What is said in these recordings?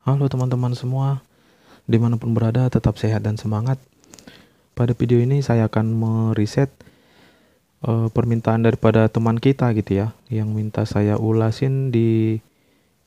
Halo teman-teman semua, dimanapun berada tetap sehat dan semangat. Pada video ini saya akan meriset permintaan daripada teman kita gitu ya, yang minta saya ulasin di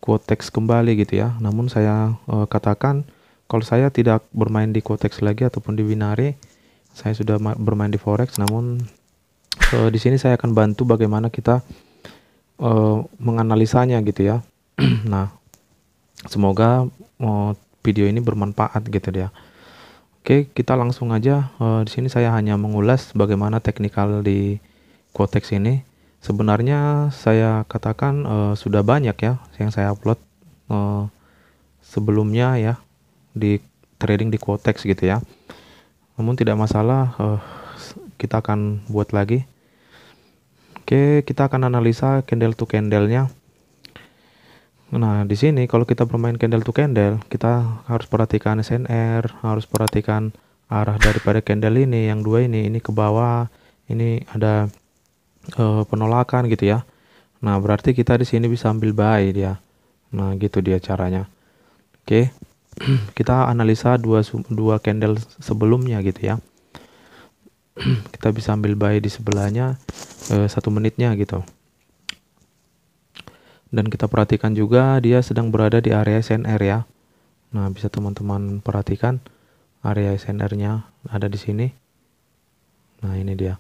Quotex kembali gitu ya. Namun saya katakan kalau saya tidak bermain di Quotex lagi ataupun di Binary, saya sudah bermain di Forex. Namun di sini saya akan bantu bagaimana kita menganalisanya gitu ya. Nah, semoga video ini bermanfaat gitu ya. Oke, kita langsung aja. Di sini saya hanya mengulas bagaimana teknikal di Quotex ini. Sebenarnya saya katakan sudah banyak ya yang saya upload sebelumnya ya di trading di Quotex gitu ya. Namun tidak masalah, kita akan buat lagi. Oke, kita akan analisa candle to candle-nya. Nah, di sini kalau kita bermain candle to candle, kita harus perhatikan SNR, harus perhatikan arah daripada candle ini, yang dua ini ke bawah, ini ada penolakan gitu ya. Nah, berarti kita di sini bisa ambil buy dia. Nah, gitu dia caranya. Oke, kita analisa dua candle sebelumnya gitu ya. Kita bisa ambil buy di sebelahnya 1 menitnya gitu. Dan kita perhatikan juga dia sedang berada di area SNR ya. Nah, bisa teman-teman perhatikan area SNR-nya ada di sini. Nah, ini dia.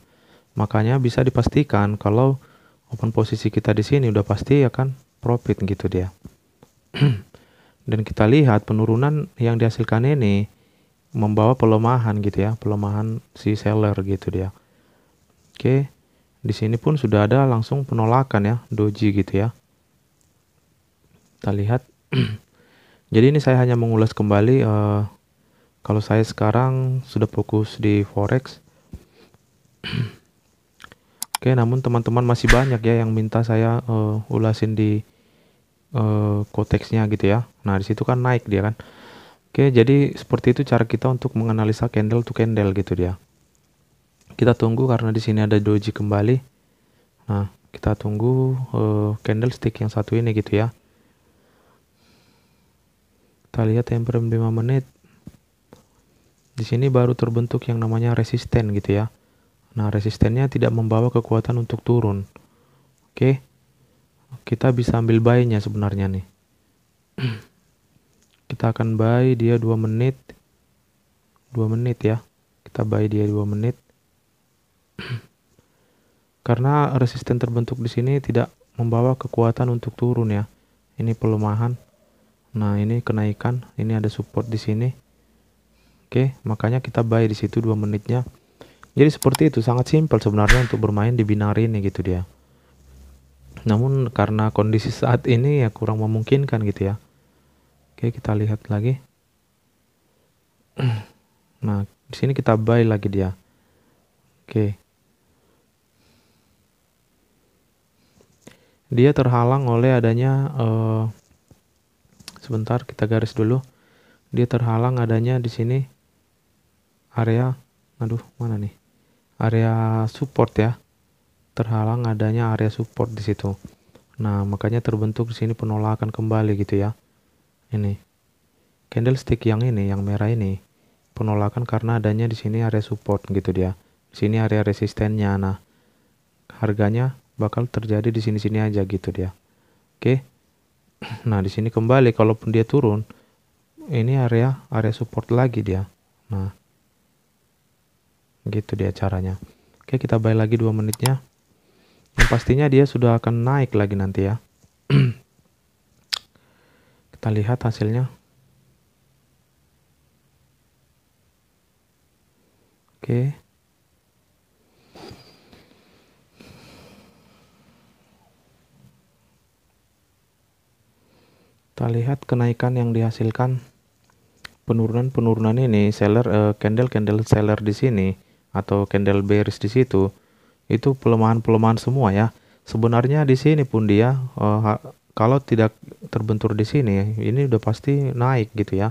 Makanya bisa dipastikan kalau open posisi kita di sini udah pasti akan profit gitu dia. Dan kita lihat penurunan yang dihasilkan ini membawa pelemahan gitu ya, pelemahan si seller gitu dia. Oke. Di sini pun sudah ada langsung penolakan ya, doji gitu ya. Kita lihat. Jadi ini saya hanya mengulas kembali kalau saya sekarang sudah fokus di Forex. Oke, namun teman-teman masih banyak ya yang minta saya ulasin di Quotex-nya gitu ya. Nah, di situ kan naik dia kan. Oke, jadi seperti itu cara kita untuk menganalisa candle to candle gitu dia. Kita tunggu karena di sini ada doji kembali. Nah, kita tunggu candlestick yang satu ini gitu ya. Kita lihat time frame 5 menit. Di sini baru terbentuk yang namanya resisten gitu ya. Nah, resistennya tidak membawa kekuatan untuk turun. Oke. Kita bisa ambil buy-nya sebenarnya nih. Kita akan buy dia 2 menit. 2 menit ya. Kita buy dia 2 menit. Karena resisten terbentuk di sini tidak membawa kekuatan untuk turun ya. Ini pelemahan. Nah, ini kenaikan, ini ada support di sini. Oke, makanya kita buy di situ 2 menitnya. Jadi seperti itu, sangat simpel sebenarnya untuk bermain di binary ini gitu dia. Namun karena kondisi saat ini ya kurang memungkinkan gitu ya. Oke, kita lihat lagi. Nah, di sini kita buy lagi dia. Oke. Dia terhalang oleh adanya sebentar kita garis dulu. Dia terhalang adanya di sini area mana nih? Area support ya. Terhalang adanya area support di situ. Nah, makanya terbentuk di sini penolakan kembali gitu ya. Ini. Candlestick yang ini, yang merah ini, penolakan karena adanya di sini area support gitu dia. Di sini area resistennya. Nah, harganya bakal terjadi di sini-sini aja gitu dia. Oke. Nah, di sini kembali kalaupun dia turun, ini area support lagi dia. Nah, gitu dia caranya. Oke, kita buy lagi 2 menitnya. Yang pastinya dia sudah akan naik lagi nanti ya. Kita lihat hasilnya. Oke. Kita lihat kenaikan yang dihasilkan. Penurunan ini seller candle seller di sini atau candle bearish di situ itu pelemahan semua ya. Sebenarnya di sini pun dia kalau tidak terbentur di sini ini udah pasti naik gitu ya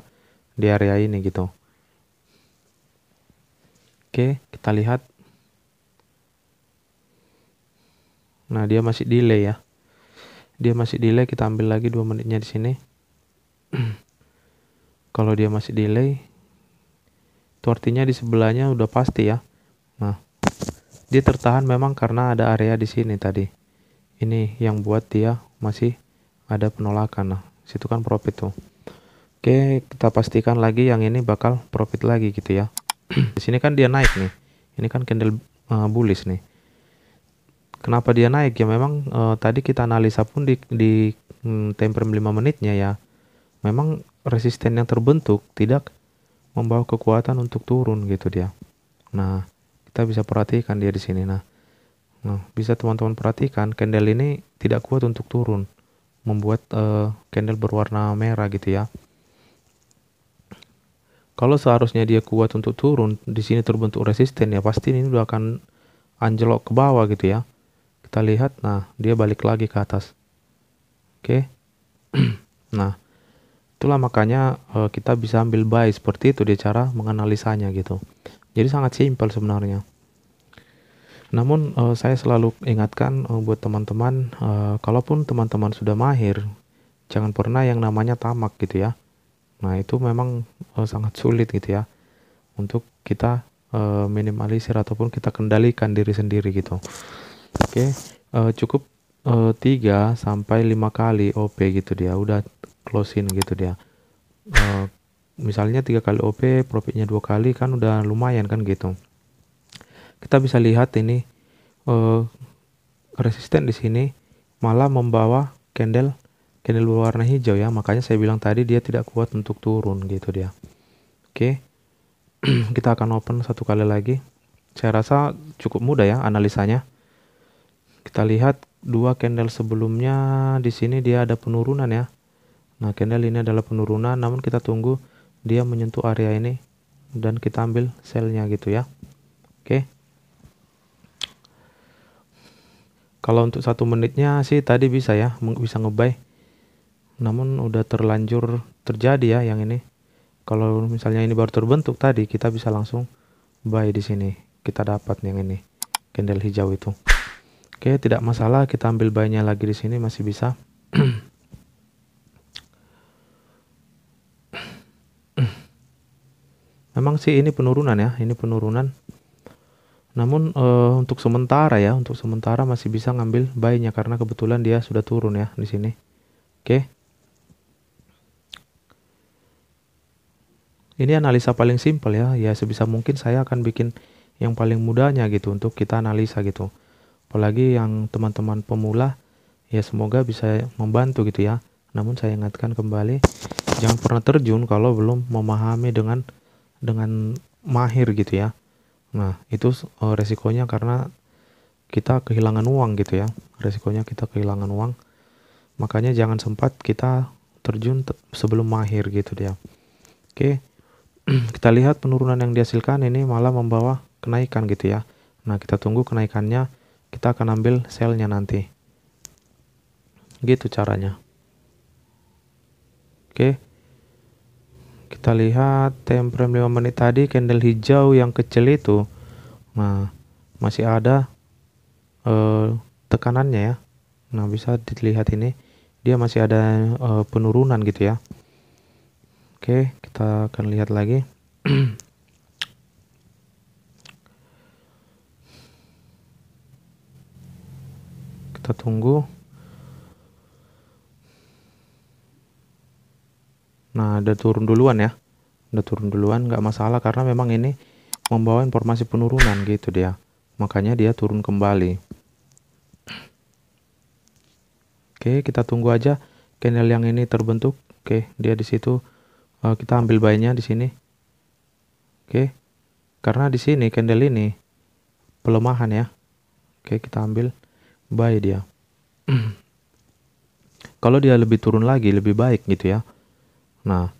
di area ini gitu. Oke, kita lihat. Nah, dia masih delay ya. Dia masih delay, kita ambil lagi 2 menitnya di sini. Kalau dia masih delay, itu artinya di sebelahnya udah pasti ya. Nah, dia tertahan memang karena ada area di sini tadi. Ini yang buat dia masih ada penolakan. Nah, situ kan profit tuh. Oke, kita pastikan lagi yang ini bakal profit lagi gitu ya. Di sini kan dia naik nih. Ini kan candle bullish nih. Kenapa dia naik ya? Memang tadi kita analisa pun di time frame 5 menitnya ya. Memang resisten yang terbentuk tidak membawa kekuatan untuk turun gitu dia. Nah, kita bisa perhatikan dia di sini. Nah, bisa teman-teman perhatikan candle ini tidak kuat untuk turun, membuat candle berwarna merah gitu ya. Kalau seharusnya dia kuat untuk turun, di sini terbentuk resisten ya, pasti ini udah akan anjlok ke bawah gitu ya. Kita lihat, nah dia balik lagi ke atas. Oke. Nah, itulah makanya kita bisa ambil buy seperti itu di cara menganalisanya gitu. Jadi sangat simpel sebenarnya. Namun saya selalu ingatkan buat teman-teman, kalaupun teman-teman sudah mahir, jangan pernah yang namanya tamak gitu ya. Nah itu memang sangat sulit gitu ya untuk kita minimalisir ataupun kita kendalikan diri sendiri gitu. Oke, cukup 3 sampai 5 kali OP gitu dia, udah closing gitu dia. Misalnya 3 kali OP, profitnya 2 kali kan udah lumayan kan gitu. Kita bisa lihat ini resisten di sini malah membawa candle berwarna hijau ya, makanya saya bilang tadi dia tidak kuat untuk turun gitu dia. Oke. Kita akan open satu kali lagi. Saya rasa cukup mudah ya analisanya. Kita lihat 2 candle sebelumnya di sini dia ada penurunan ya. Nah, candle ini adalah penurunan, namun kita tunggu dia menyentuh area ini dan kita ambil sell-nya gitu ya. Oke. Kalau untuk 1 menitnya sih tadi bisa ya, bisa ngebuy. Namun udah terlanjur terjadi ya yang ini. Kalau misalnya ini baru terbentuk tadi, kita bisa langsung buy di sini. Kita dapat yang ini, candle hijau itu. Oke, tidak masalah, kita ambil buy-nya lagi di sini masih bisa. Memang sih ini penurunan ya, ini penurunan. Namun untuk sementara ya, untuk sementara masih bisa ngambil buy-nya karena kebetulan dia sudah turun ya di sini. Oke. Ini analisa paling simpel ya, sebisa mungkin saya akan bikin yang paling mudahnya gitu untuk kita analisa gitu. Apalagi yang teman-teman pemula, ya semoga bisa membantu gitu ya. Namun saya ingatkan kembali, jangan pernah terjun kalau belum memahami dengan mahir gitu ya. Nah, itu resikonya karena kita kehilangan uang gitu ya. Resikonya kita kehilangan uang. Makanya jangan sempat kita terjun sebelum mahir gitu dia. Oke. Kita lihat penurunan yang dihasilkan ini malah membawa kenaikan gitu ya. Nah, kita tunggu kenaikannya, kita akan ambil sell-nya nanti. Gitu caranya. Oke. Kita lihat time frame 5 menit tadi candle hijau yang kecil itu. Nah, masih ada tekanannya ya. Nah, bisa dilihat ini dia masih ada penurunan gitu ya. Oke, kita akan lihat lagi. Kita tunggu. Nah, udah turun duluan ya. Udah turun duluan, nggak masalah karena memang ini membawa informasi penurunan gitu dia. Makanya dia turun kembali. Oke, kita tunggu aja candle yang ini terbentuk. Oke, dia di situ. Kita ambil buy-nya di sini. Oke. Karena di sini candle ini pelemahan ya. Oke, kita ambil buy dia. Kalau dia lebih turun lagi lebih baik gitu ya. Nah,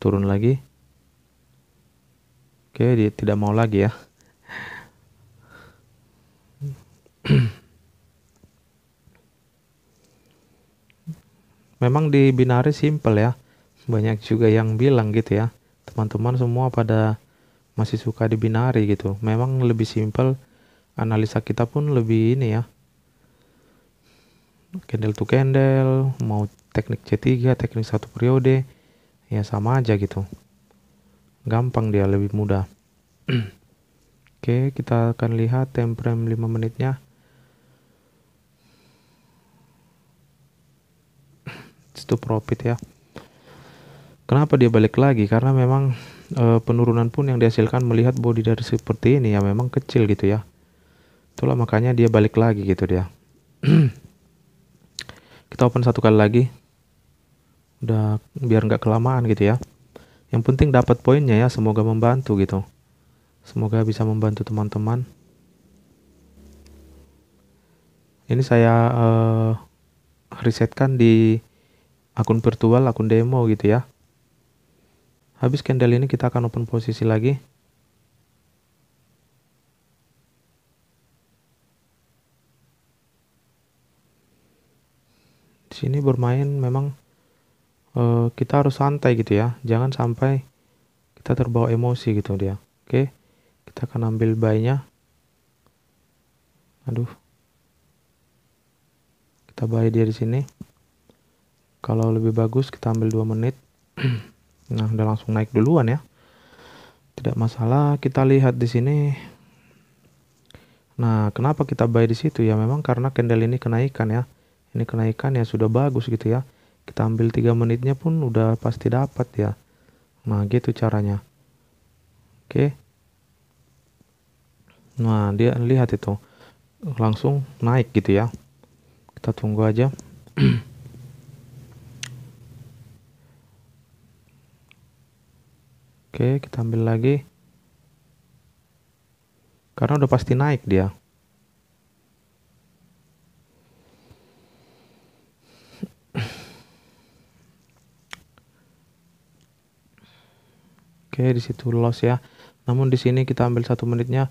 turun lagi. Oke, dia tidak mau lagi ya. Memang di binary simple ya. Banyak juga yang bilang gitu ya. Teman-teman semua pada masih suka di binary gitu. Memang lebih simple. Analisa kita pun lebih ini ya. Candle to candle, mau teknik C3, teknik 1 periode. Ya sama aja gitu. Gampang dia, lebih mudah. Oke, kita akan lihat time frame 5 menitnya. Itu profit ya. Kenapa dia balik lagi? Karena memang penurunan pun yang dihasilkan melihat body dari seperti ini ya memang kecil gitu ya. Itulah makanya dia balik lagi gitu dia. Kita open satu kali lagi. Udah biar nggak kelamaan gitu ya. Yang penting dapat poinnya ya, semoga membantu gitu. Semoga bisa membantu teman-teman. Ini saya resetkan di akun virtual, akun demo gitu ya. Habis candle ini kita akan open posisi lagi. Di sini bermain memang kita harus santai gitu ya. Jangan sampai kita terbawa emosi gitu dia. Oke. Kita akan ambil buy-nya. Aduh. Kita buy dia di sini. Kalau lebih bagus kita ambil 2 menit. Nah, udah langsung naik duluan ya. Tidak masalah, kita lihat di sini. Nah, kenapa kita buy di situ ya? Memang karena candle ini kenaikan ya. Ini kenaikan ya sudah bagus gitu ya. Kita ambil 3 menitnya pun udah pasti dapat ya. Nah, gitu caranya. Oke. Nah, dia lihat itu. Langsung naik gitu ya. Kita tunggu aja. Oke, kita ambil lagi. Karena udah pasti naik dia. Oke, di situ loss ya. Namun di sini kita ambil 1 menitnya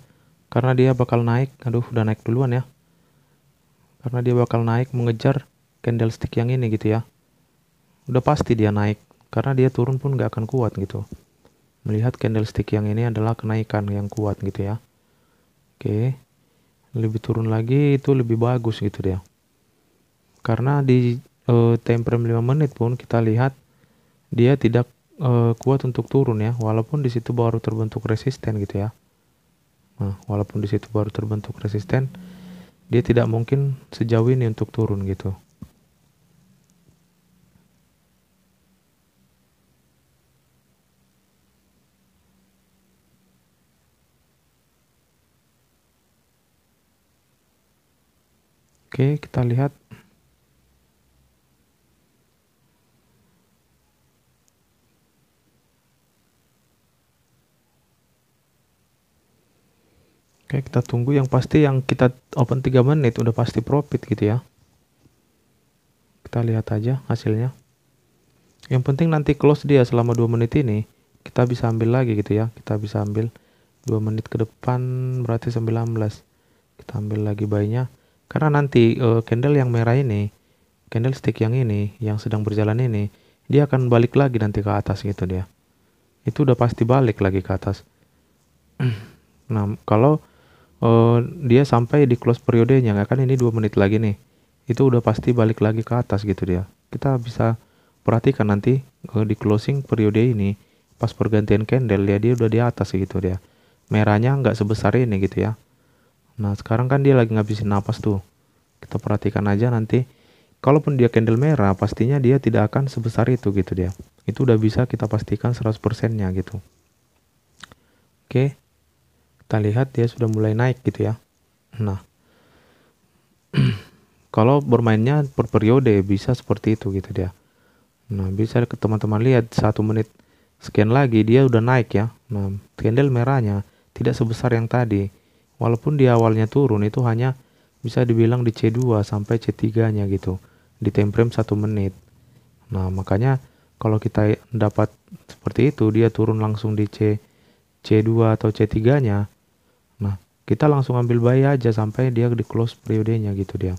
karena dia bakal naik. Aduh, udah naik duluan ya. Karena dia bakal naik mengejar candlestick yang ini gitu ya. Udah pasti dia naik karena dia turun pun gak akan kuat gitu. Melihat candlestick yang ini adalah kenaikan yang kuat gitu ya. Oke. Lebih turun lagi itu lebih bagus gitu dia. Karena di time frame 5 menit pun kita lihat dia tidak kuat untuk turun ya, walaupun di situ baru terbentuk resisten gitu ya. Nah, walaupun di situ baru terbentuk resisten, dia tidak mungkin sejauh ini untuk turun gitu. Oke, kita lihat. Oke, kita tunggu. Yang pasti yang kita open 3 menit udah pasti profit gitu ya. Kita lihat aja hasilnya. Yang penting nanti close dia selama 2 menit ini, kita bisa ambil lagi gitu ya. Kita bisa ambil 2 menit ke depan berarti 19. Kita ambil lagi buy-nya. Karena nanti candle yang merah ini, candlestick yang ini, yang sedang berjalan ini, dia akan balik lagi nanti ke atas gitu dia. Itu udah pasti balik lagi ke atas. Nah, kalau dia sampai di close periodenya, kan ini 2 menit lagi nih. Itu udah pasti balik lagi ke atas gitu dia. Kita bisa perhatikan nanti di closing periode ini, pas pergantian candle dia udah di atas gitu dia. Merahnya nggak sebesar ini gitu ya. Nah, sekarang kan dia lagi ngabisin napas tuh. Kita perhatikan aja nanti. Kalaupun dia candle merah, pastinya dia tidak akan sebesar itu gitu dia. Itu udah bisa kita pastikan 100%-nya gitu. Oke. Kita lihat dia sudah mulai naik gitu ya. Nah, kalau bermainnya per periode bisa seperti itu gitu dia. Nah, bisa teman-teman lihat 1 menit sekian lagi dia udah naik ya. Nah, candle merahnya tidak sebesar yang tadi. Walaupun di awalnya turun itu hanya bisa dibilang di C2 sampai C3-nya gitu. Di time frame 1 menit. Nah, makanya kalau kita dapat seperti itu, dia turun langsung di C2 atau C3-nya. Nah, kita langsung ambil buy aja sampai dia di close periodenya gitu dia.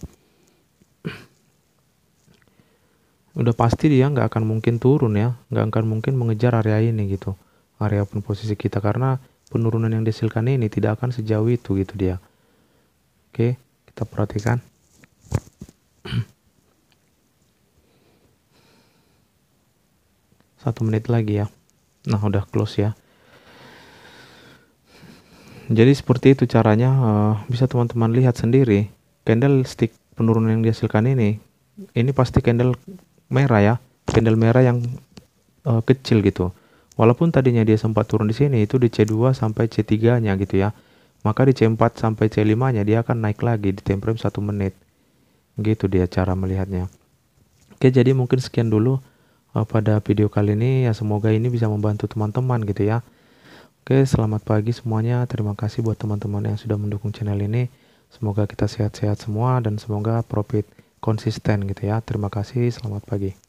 Udah pasti dia nggak akan mungkin turun ya, nggak akan mungkin mengejar area ini gitu, area open posisi kita, karena penurunan yang dihasilkan ini tidak akan sejauh itu gitu dia. Oke, kita perhatikan. 1 menit lagi ya. Nah, udah close ya. Jadi seperti itu caranya, bisa teman-teman lihat sendiri. Candlestick penurunan yang dihasilkan ini pasti candle merah ya. Candle merah yang kecil gitu. Walaupun tadinya dia sempat turun di sini, itu di C2 sampai C3-nya gitu ya. Maka di C4 sampai C5-nya dia akan naik lagi di time frame 1 menit. Gitu dia cara melihatnya. Oke, jadi mungkin sekian dulu pada video kali ini ya, semoga ini bisa membantu teman-teman gitu ya. Oke, selamat pagi semuanya. Terima kasih buat teman-teman yang sudah mendukung channel ini. Semoga kita sehat-sehat semua dan semoga profit konsisten gitu ya. Terima kasih, selamat pagi.